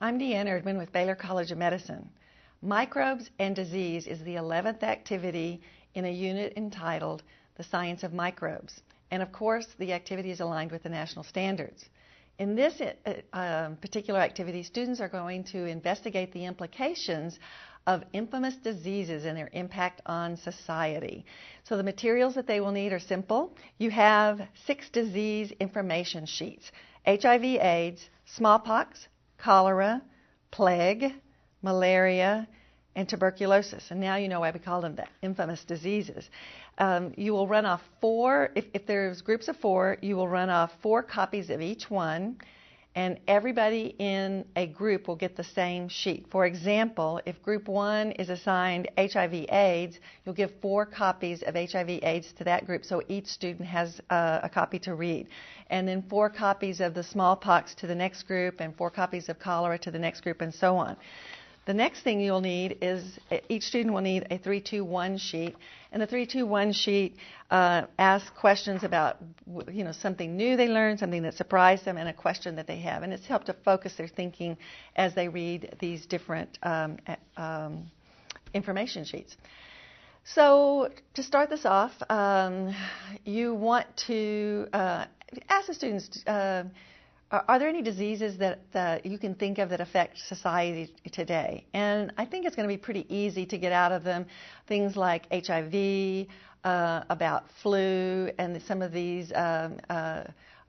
I'm Deanne Erdman with Baylor College of Medicine. Microbes and Disease is the 11th activity in a unit entitled The Science of Microbes. And of course, the activity is aligned with the national standards. In this particular activity, students are going to investigate the implications of infamous diseases and their impact on society. So the materials that they will need are simple. You have 6 disease information sheets: HIV/AIDS, smallpox, cholera, plague, malaria, and tuberculosis. And now you know why we call them the infamous diseases. You will run off 4, if there's groups of 4, you will run off 4 copies of each one, and everybody in a group will get the same sheet. For example, if group 1 is assigned HIV/AIDS, you'll give 4 copies of HIV/AIDS to that group, so each student has a copy to read. And then 4 copies of the smallpox to the next group, and 4 copies of cholera to the next group, and so on. The next thing you'll need is, each student will need a 3-2-1 sheet, and the 3-2-1 sheet asks questions about, something new they learned, something that surprised them, and a question that they have. And it's helped to focus their thinking as they read these different information sheets. So to start this off, you want to ask the students, are there any diseases that you can think of that affect society today? And I think it's going to be pretty easy to get out of them things like HIV, about flu, and some of these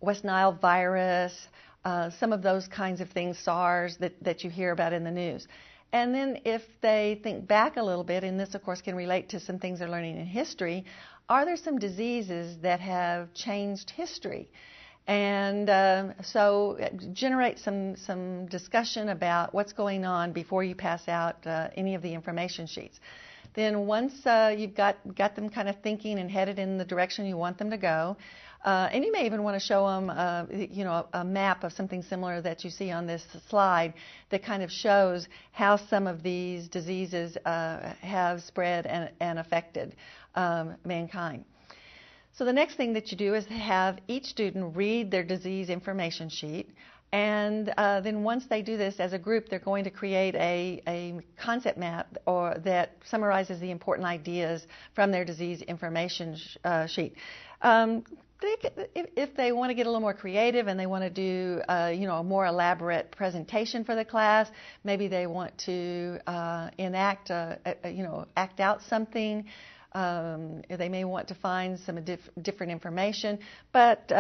West Nile virus, some of those kinds of things, SARS, that you hear about in the news. And then if they think back a little bit, and this of course can relate to some things they're learning in history, are there some diseases that have changed history? And so generate some discussion about what's going on before you pass out any of the information sheets. Then once you've got them kind of thinking and headed in the direction you want them to go, and you may even want to show them a map of something similar that you see on this slide that kind of shows how some of these diseases have spread and affected mankind. So the next thing that you do is have each student read their disease information sheet, and then once they do this as a group, they're going to create a concept map that summarizes the important ideas from their disease information sheet. If they want to get a little more creative and they want to do a more elaborate presentation for the class, maybe they want to act out something. They may want to find some different information, but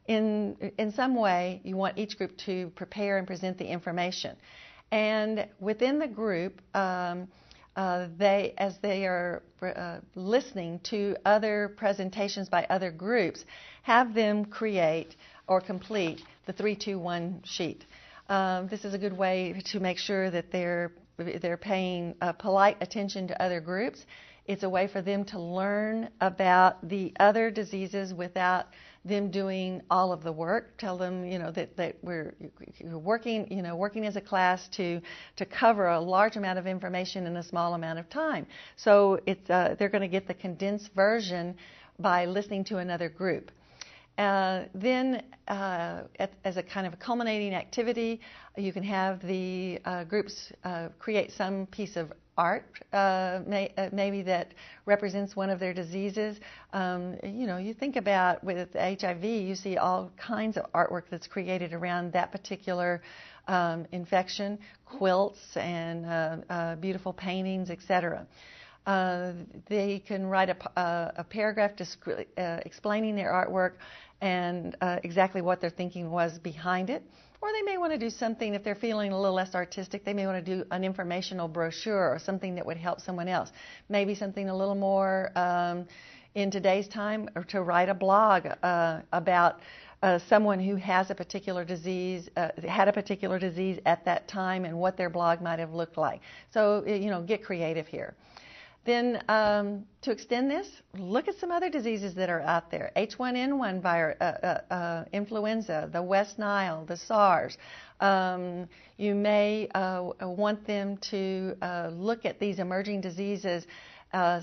in some way you want each group to prepare and present the information. And within the group, as they are listening to other presentations by other groups, have them create or complete the 3-2-1 sheet. This is a good way to make sure that they're paying polite attention to other groups. It's a way for them to learn about the other diseases without them doing all of the work. Tell them, that we're working as a class to cover a large amount of information in a small amount of time. So they're going to get the condensed version by listening to another group. Then, as a kind of a culminating activity, you can have the groups create some piece of art, maybe that represents one of their diseases. You think about with HIV, you see all kinds of artwork that's created around that particular infection, quilts and beautiful paintings, etc. They can write a paragraph explaining their artwork and exactly what their thinking was behind it. Or they may want to do something, if they're feeling a little less artistic, they may want to do an informational brochure or something that would help someone else. Maybe something a little more in today's time, or to write a blog about someone who has a particular disease, had a particular disease at that time, and what their blog might have looked like. So, get creative here. Then to extend this, look at some other diseases that are out there. H1N1 virus, influenza, the West Nile, the SARS. You may want them to look at these emerging diseases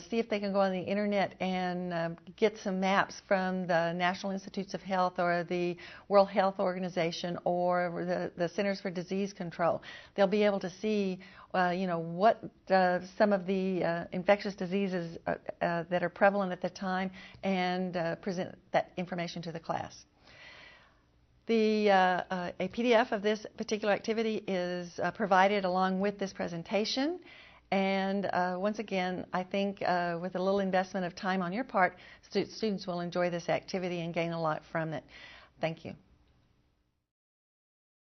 see if they can go on the internet and get some maps from the National Institutes of Health or the World Health Organization or the Centers for Disease Control. They'll be able to see what some of the infectious diseases that are prevalent at the time and present that information to the class. A PDF of this particular activity is provided along with this presentation. And once again, I think with a little investment of time on your part, students will enjoy this activity and gain a lot from it. Thank you.